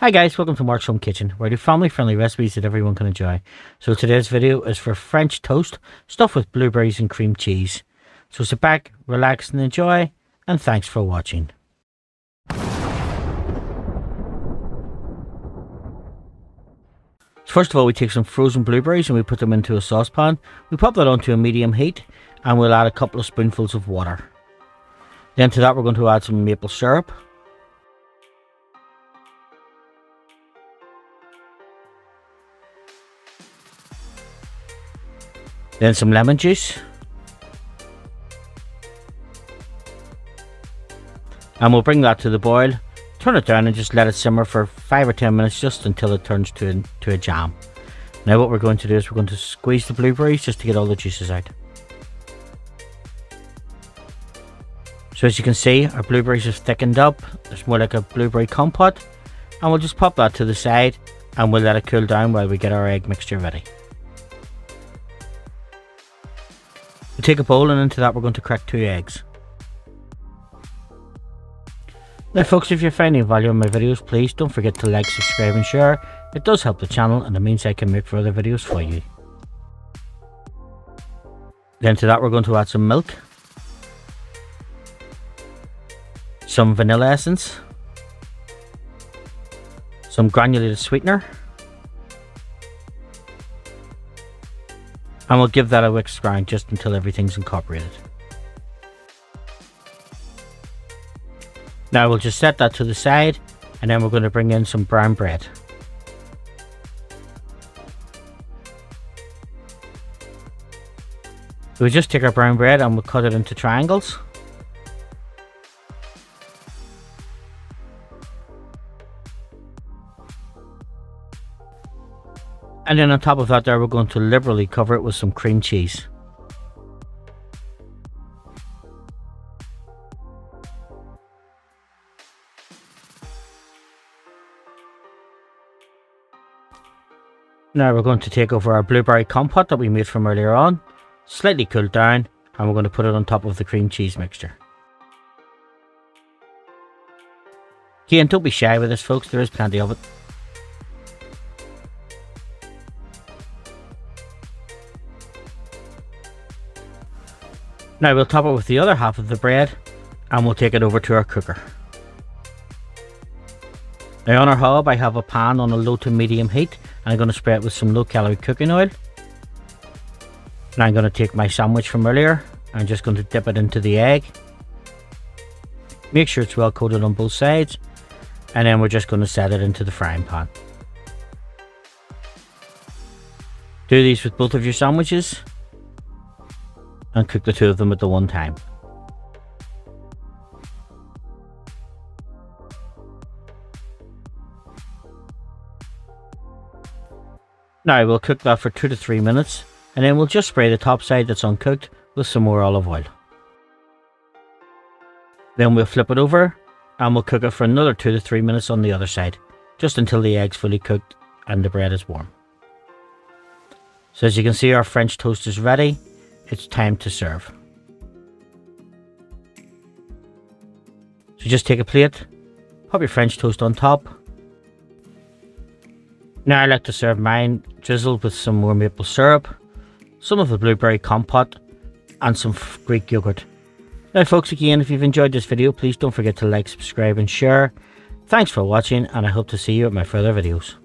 Hi guys, welcome to Mark's Home Kitchen, where I do family-friendly recipes that everyone can enjoy. So today's video is for French toast stuffed with blueberries and cream cheese. So sit back, relax and enjoy, and thanks for watching. First of all, we take some frozen blueberries and we put them into a saucepan. We pop that onto a medium heat and we'll add a couple of spoonfuls of water. Then to that we're going to add some maple syrup. Then some lemon juice. And we'll bring that to the boil, turn it down and just let it simmer for 5 or 10 minutes just until it turns to a jam. Now what we're going to do is we're going to squeeze the blueberries just to get all the juices out. So as you can see, our blueberries have thickened up. It's more like a blueberry compote. And we'll just pop that to the side and we'll let it cool down while we get our egg mixture ready. We'll take a bowl and into that we're going to crack 2 eggs. Now folks, if you're finding value in my videos, please don't forget to like, subscribe and share. It does help the channel and it means I can make further videos for you. Then to that we're going to add some milk, some vanilla essence, some granulated sweetener, and we'll give that a whisk grind just until everything's incorporated. Now we'll just set that to the side and then we're going to bring in some brown bread. We'll just take our brown bread and we'll cut it into triangles. And then on top of that there we're going to liberally cover it with some cream cheese. Now we're going to take over our blueberry compote that we made from earlier on, slightly cooled down, and we're going to put it on top of the cream cheese mixture. Again, don't be shy with this folks, there is plenty of it. Now we'll top it with the other half of the bread and we'll take it over to our cooker. Now on our hob I have a pan on a low to medium heat and I'm going to spray it with some low-calorie cooking oil. Now I'm going to take my sandwich from earlier. I'm just going to dip it into the egg. Make sure it's well coated on both sides and then we're just going to set it into the frying pan. Do these with both of your sandwiches and cook the 2 of them at the one time. Now we'll cook that for 2 to 3 minutes and then we'll just spray the top side that's uncooked with some more olive oil. Then we'll flip it over and we'll cook it for another 2 to 3 minutes on the other side, just until the egg's fully cooked and the bread is warm. So as you can see, our French toast is ready. It's time to serve. So just take a plate, pop your French toast on top. Now I like to serve mine drizzled with some more maple syrup, some of the blueberry compote and some Greek yogurt. Now folks, again, if you've enjoyed this video, please don't forget to like, subscribe and share. Thanks for watching and I hope to see you at my further videos.